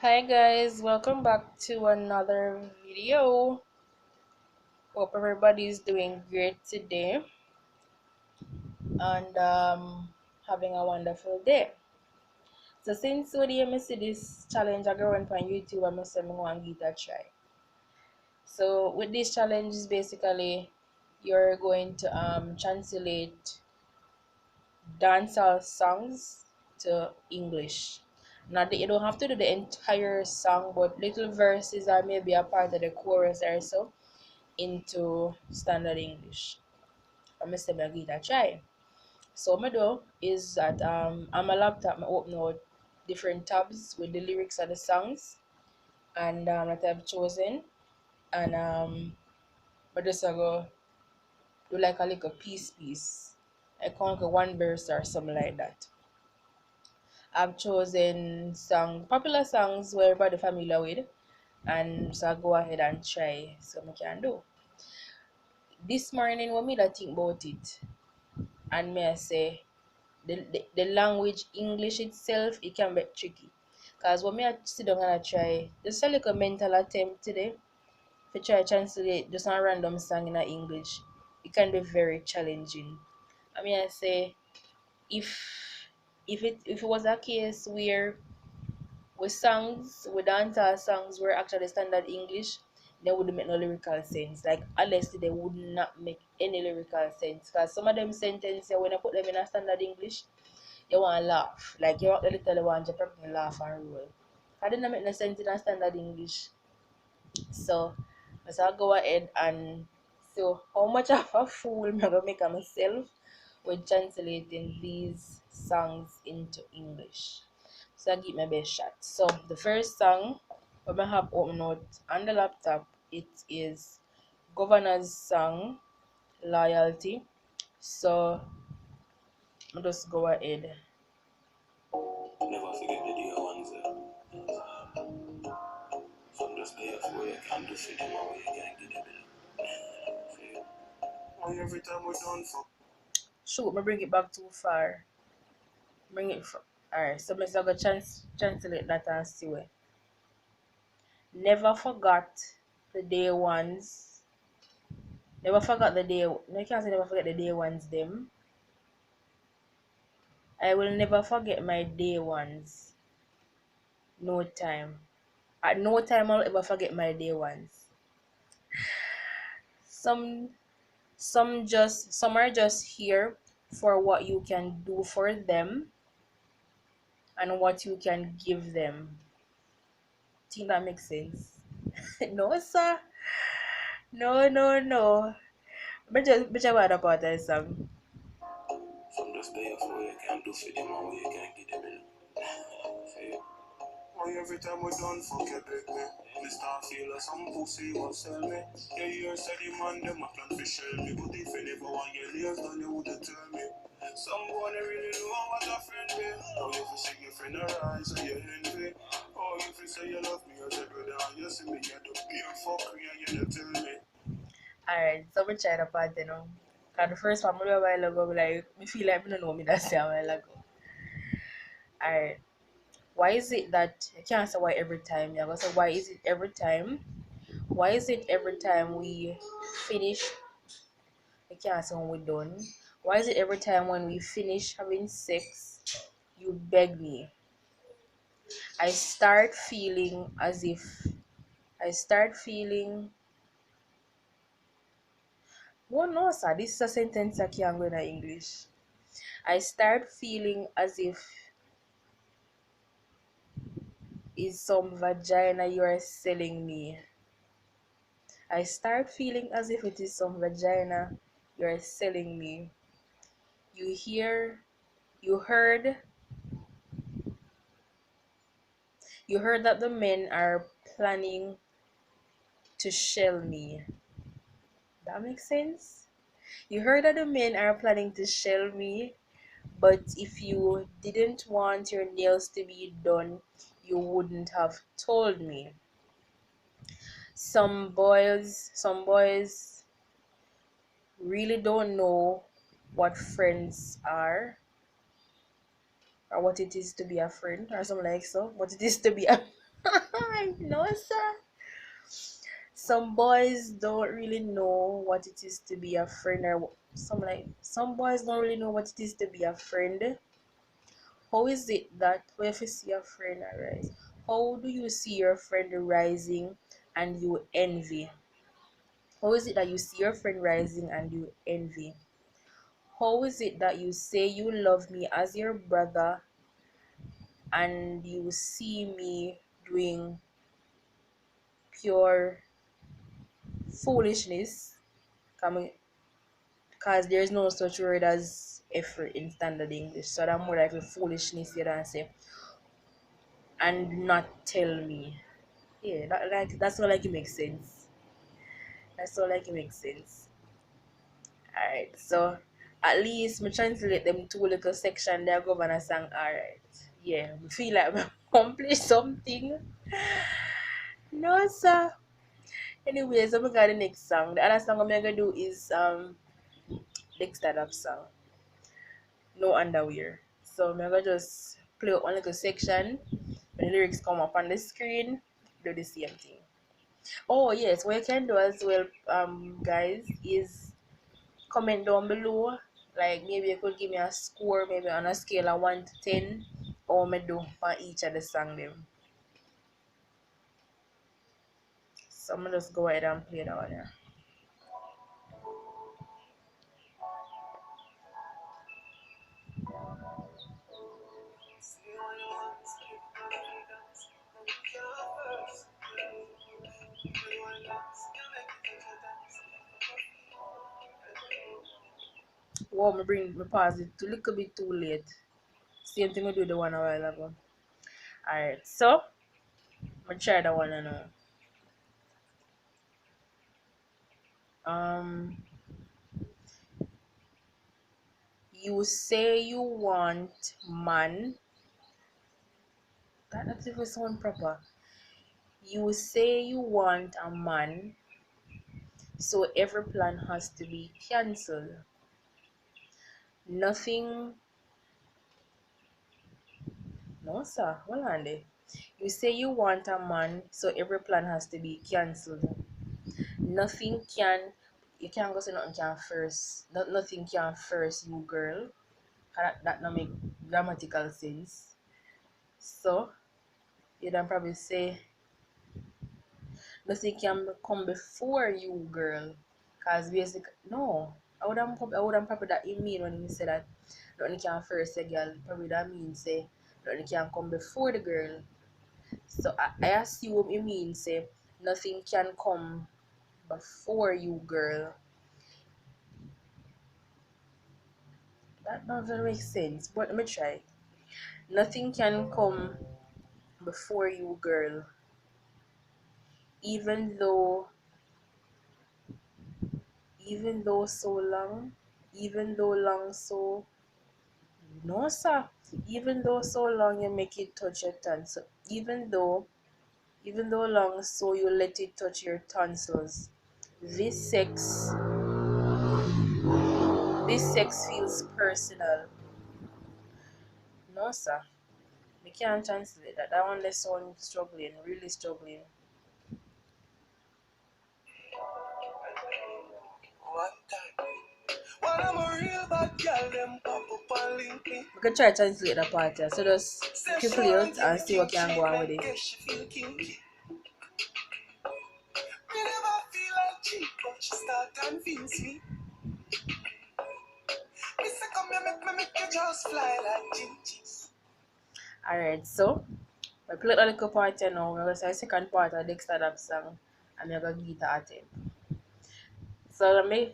Hi guys, welcome back to another video. Hope everybody's doing great today and having a wonderful day. So since you see this challenge I go on YouTube, I'm say I want to give it a try. So with this challenge is basically you're going to translate dancehall songs to English. Not that you don't have to do the entire song, but little verses or maybe a part of the chorus or so into standard English. I'm gonna say I give it a try. So what I do is that on my laptop I open out different tabs with the lyrics of the songs and that I've chosen and I just go do like a little piece. I can't go one verse or something like that. I've chosen popular songs where everybody familiar with and so I go ahead and try so I can do. This morning when me that think about it and may I say the language English itself it can be tricky. Cause when me I sit down and I try just a little mental attempt today to try translate just a random song in English, it can be very challenging. I mean I say if if it was a case where with dancehall songs were actually standard English, they wouldn't make no lyrical sense. Like honestly, they would not make any lyrical sense. Cause some of them sentences when I put them in a standard English, you want to laugh. Like you want the little one to probably laugh and roll. I didn't make no sense in a standard English. So I'll go ahead and so how much of a fool am I gonna make of myself with translating these songs into English. So I give my best shot. So the first song when I have open out on the laptop it is Governor's song Loyalty. So I'll just go ahead. Never forget the dear ones. Some just pay for you can do for them and you can give them. Why every time we're done for? Shoot, me bring it back too far. Bring it from. Alright, so let's go translate that and see where. Never forgot the day ones. Never forgot the day. No, you can't say never forget the day ones. Them. I will never forget my day ones. No time. At no time I'll ever forget my day ones. Some some are just here for what you can do for them and what you can give them. Think that makes sense? No, sir. No. But just what about that song? Some just pay for what you can do for them and what you can give them. See? Why every time we done fuck you beg me? Me start feel like some pussy want sell me. Yeah, you said the man them a plan for shell me, but if you never want your layers done, you woulda tell me. Someone really know what a friend be. Oh, if you see your friend arise, so you envy. Oh, if you say you love me as a brother, and you see me, you do pure fuckery and you don't tell me. Alright, so we try the part, you know. Cause the first one, a while ago, like, me feel like me don't know me that's a while ago. Alright. Why is it that I can't say why every time? Yeah, but say why is it every time? Why is it every time we finish? I can't say when we're done. Why is it every time when we finish having sex, you beg me? I start feeling as if I start feeling. Oh no, sir, this is a sentence I can't go in English. I start feeling as if is some vagina you are selling me. I start feeling as if it is some vagina you're selling me. You hear, you heard, you heard that the men are planning to shell me. That makes sense? You heard that the men are planning to shell me, but if you didn't want your nails to be done, you wouldn't have told me. Some boys really don't know what friends are or what it is to be a friend or something like so. What it is to be a No, sir. Some boys don't really know what it is to be a friend, or some boys don't really know what it is to be a friend. How is it that if you see a friend arise, how do you see your friend rising and you envy? How is it that you see your friend rising and you envy? How is it that you say you love me as your brother and you see me doing pure foolishness? Because there's no such word as effort in standard English, so that more like a foolishness you don't say, and not tell me. Yeah, that's not like it makes sense. That's not like it makes sense. Alright, so at least me translate them two little section there governor sang alright. Yeah, we feel like we accomplished something. No sir. Anyways, I'm gonna go the next song. The other song I'm gonna do is Dexter Love song. No underwear. So I'm gonna just play up one little section. When the lyrics come up on the screen, do the same thing. Oh yes, what you can do as well, guys, is comment down below. Like maybe you could give me a score, maybe on a scale of 1 to 10, or me do for each of the song them. So I'm gonna just go ahead and play that one here. Wow, me pause it a little bit too late. Same thing we do the one a while ago. Alright, so I'm gonna try that one now. Um, you say you want man. That's even sound proper. You say you want a man, so every plan has to be cancelled. Nothing. No, sir. Hold on there. You say you want a man, so every plan has to be cancelled. Nothing can. You can't go say nothing can first. Nothing can first you girl. That not make grammatical sense. So you then probably say nothing can come before you girl. Cause basically no. I wouldn't probably that you mean when you say that nothing can first say girl. Probably that means say nothing can come before the girl. So I assume it means say nothing can come before you girl. That doesn't make sense. But let me try. Nothing can come before you girl. Even though even though so long, even though long so no sir. Even though so long you make it touch your tonsils. Even though long so you let it touch your tonsils. This sex this sex feels personal. No sir. We can't translate that. That one less one struggling, really struggling. We can try to translate the part here. So just keep play out and see what can go on with it. Alright, so we play a little part here now. We're going to say the second part of Dexter Love song and we're going to give it a attempt. So let me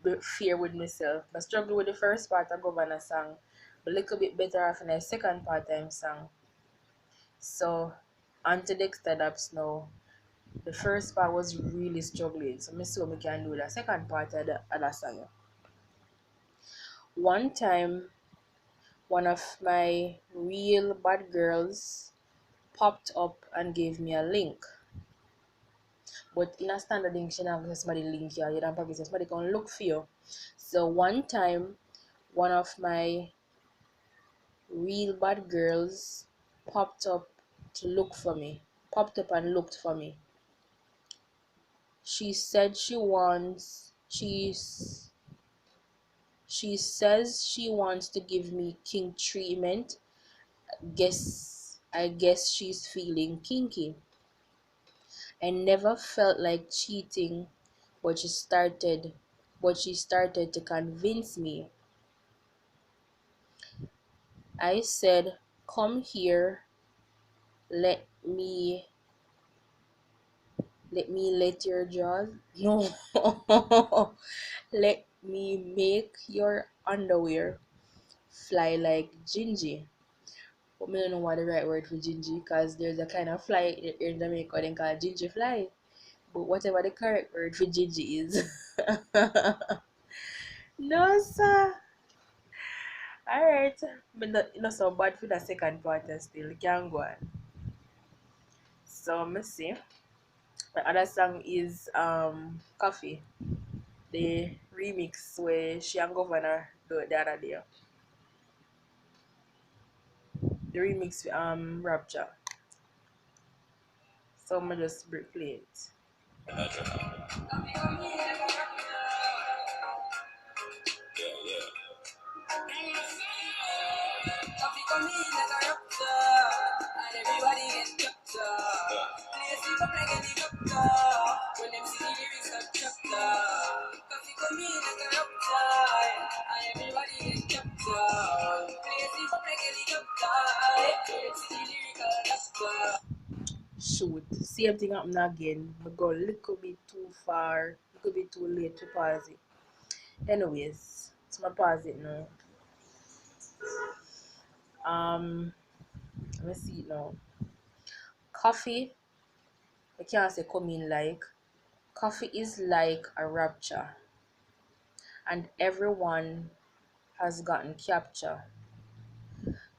be fair with myself. I struggle with the first part of Governor song, but a little bit better off in the second part time song. So on to Dexter Dubs now. The first part was really struggling, so me see what we can do the second part of the song. One time, one of my real bad girls popped up and gave me a link. But in a standard English, you don't have somebody link here. You don't probably say somebody can look for you. So one time, one of my real bad girls popped up to look for me. popped up and looked for me. She said she says she wants to give me king treatment. I guess she's feeling kinky. I never felt like cheating, but she started to convince me. I said, "Come here, let me let your jaws no let me make your underwear fly like Gingy." But I don't know what the right word for Gingy, because there's a kind of fly in Jamaica they call Gingy fly. But whatever the correct word for Gingy is. No sir. Alright. But not so bad for the second part still. You can go on. So let me see. The other song is Coffee. The remix where she and Governor do it the other day. The remix Rapture. So I'm just play it. Coffee come in like a raptor, and everybody gets captured. Play sleep up like a helicopter, when them see the lyrics of chapter. Coffee come in like a raptor, and everybody gets captured. Play sleep up like a helicopter, when them see the lyrical chapter. Shoot, same thing happen again. I go a little bit too far, a little bit too late to pause it. Anyways, so I pause it now. Let me see it now. Coffee, I can't say come in like. Coffee is like a rapture, and everyone has gotten capture.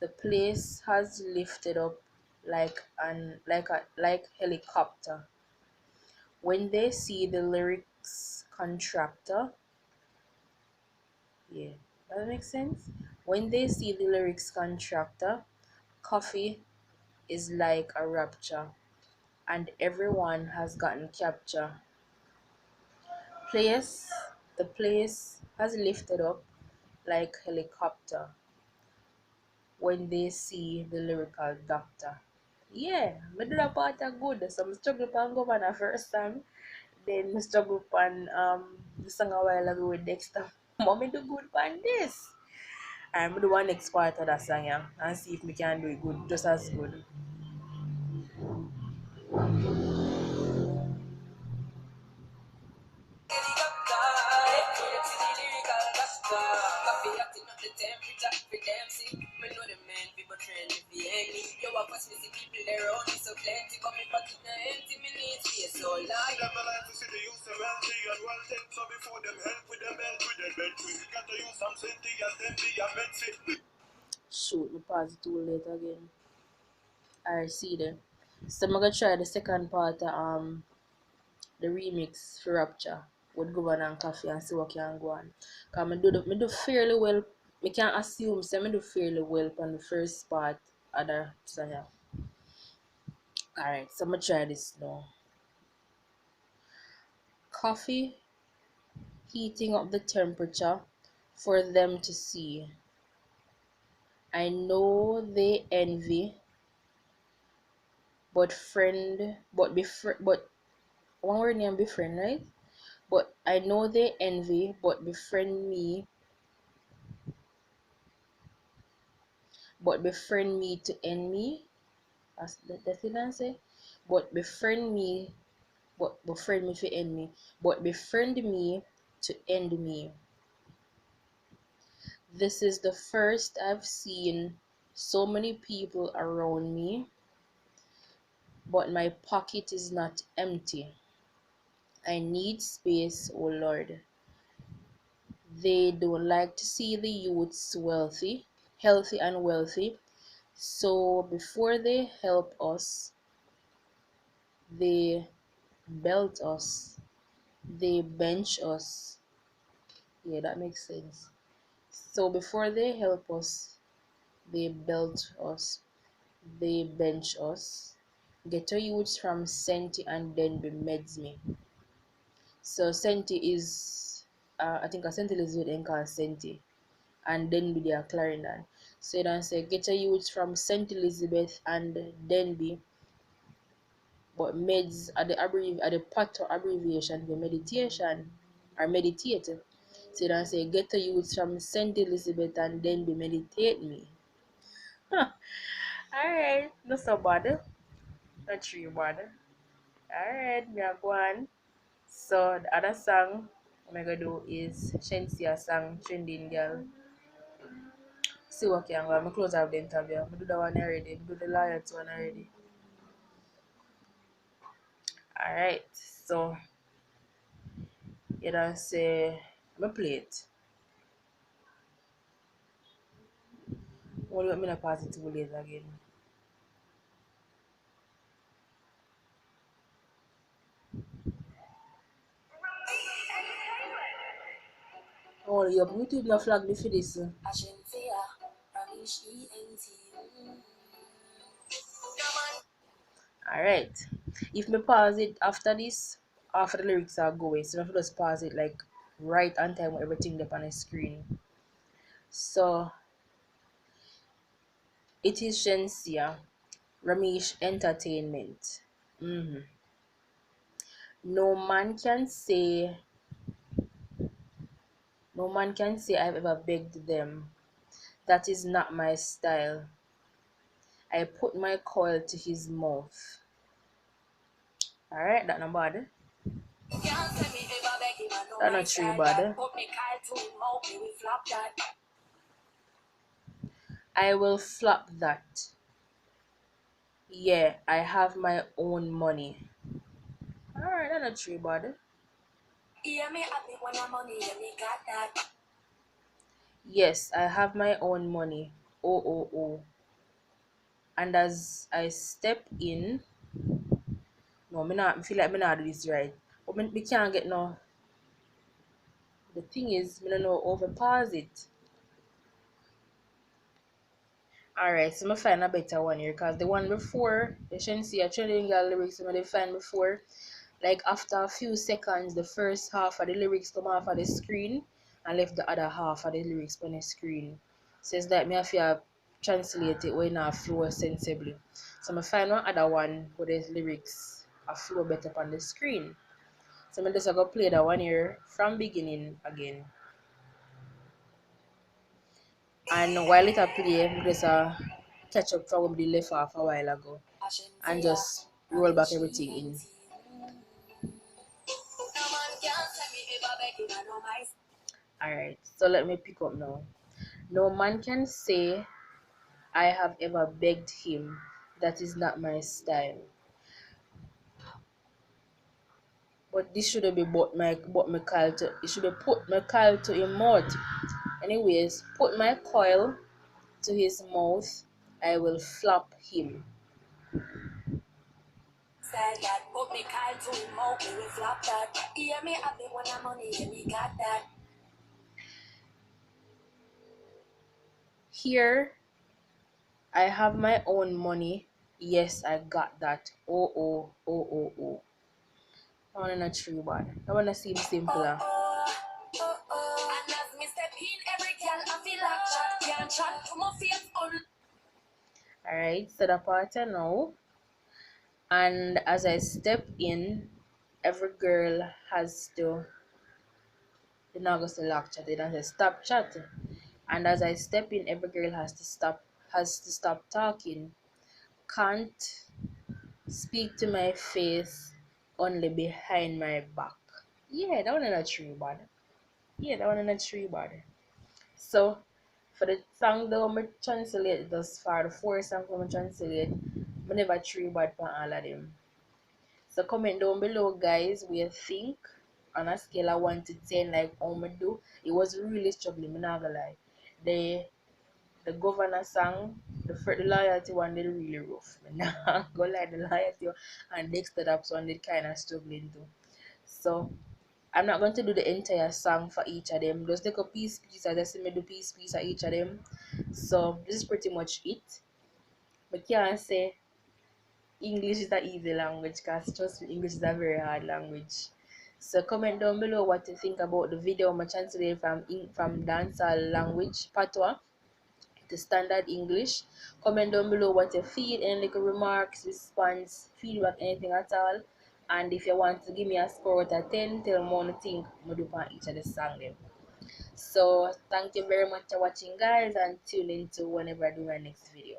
The place has lifted up like helicopter. When they see the lyrics contractor, yeah, does that make sense? When they see the lyrics contractor, coffee is like a rapture, and everyone has gotten capture. Place the place has lifted up like helicopter when they see the lyrical doctor. Yeah, me do that part a good. So I struggle pan governor first time. Then I struggle pan the song a while ago with Dexter. Mommy do good pan this. I'm do one next part of that song, yeah, and see if we can do it good, just as good. Shoot, we pause it too late again. Alright, see then. So I'm gonna try the second part of the remix for Rapture with Governor and Coffee and see what can go on. Cause me do fairly well. Me can assume say me do fairly well on the first part of the song. Yeah. Alright, so I'm gonna try this now. Coffee heating up the temperature for them to see. I know they envy, but one word name befriend, right? But I know they envy, but befriend me to end me. That's the answer. But befriend me, but befriend me to end me. But befriend me to end me. This is the first I've seen so many people around me, but my pocket is not empty. I need space, oh Lord. They don't like to see the youths healthy and wealthy. So before they help us, they belt us, they bench us. Yeah, that makes sense. So before they help us, they belt us, they bench us, Get a youths from Senti and then be meds me. So Senti is I think a Senti Elizabeth and called Senti and then be their Clarendon. So you don't say get a youths from St. Elizabeth and then be, but meds are the part or abbreviation for meditation or meditate. So you don't say get a youths from St. Elizabeth and then be meditate me. Alright, not so bad. Not too bad. Alright, me are going. So the other song I'm gonna do is Shensia song Trending Girl. See what can go. I'm close out the interview. I do the one already. I do the Lions one already. Alright, so you don't say I'm play it. Only let me not pass it to later again. Oh, your YouTube no flag me for this. Alright. If me pause it after this, after the lyrics are going, so if I just pause it like right on time with everything up on the screen. So it is Shensia, Ramesh Entertainment. Mm-hmm. No man can say no man can say I've ever begged them. That is not my style. I put my coil to his mouth. Alright, that not bad. That not true bad. I will flop that. Yeah, I have my own money. Alright, that not true bad. Yes, I have my own money. Oh, oh, oh. And as I step in, no, me not I feel like me not do this right. But me can't get no. The thing is, me don't know over pause it. Alright, so me find a better one here because the one before, you shouldn't see a trending girl lyrics I find before. Like after a few seconds, the first half of the lyrics come off of the screen and left the other half of the lyrics on the screen. So it's like me have to translate it when I flow sensibly. So I find one other one where the lyrics are flow better on the screen. So I just go play that one here from beginning again. And while it a play, I just catch up from where the left off a while ago and just roll back everything in. Alright, so let me pick up now. No man can say I have ever begged him. That is not my style. But this should be but my call to it should be put my call to him mouth. Anyways, put my coil to his mouth, I will flop him. Said that, put me call to him mouth, we will flop that. Hear me have the one money, and me got that. Here I have my own money. Yes, I got that. Oh oh oh oh oh. That one not true bad. That one seems simpler. Alright, so the part now. And as I step in, every girl has to the not go to lock chat. They don't say stop chatting. And as I step in, every girl has to stop talking. Can't speak to my face, only behind my back. Yeah, that one is not true bad. Yeah, that one is not true bad. So for the song though I translate thus far, the four songs I translate, I never true bad for all of them. So comment down below guys what you think on a scale of 1 to 10, like how me do. It was really struggling, I'm not gonna lie. The governor song, the loyalty one did really rough. I'm not gonna lie, the loyalty and Dexter Daps one did kinda struggling too. So I'm not going to do the entire song for each of them. Just take a piece. I just me do piece of each of them. So this is pretty much it. But can't say English is an easy language, because trust me, English is a very hard language. So comment down below what you think about the video. I'm translated from dancehall language patois to standard English. Comment down below what you feel, any little remarks, response, feedback, anything at all. And if you want to give me a score out of 10, tell me what you think I do on each of the song them. So thank you very much for watching, guys, and tune into whenever I do my next video.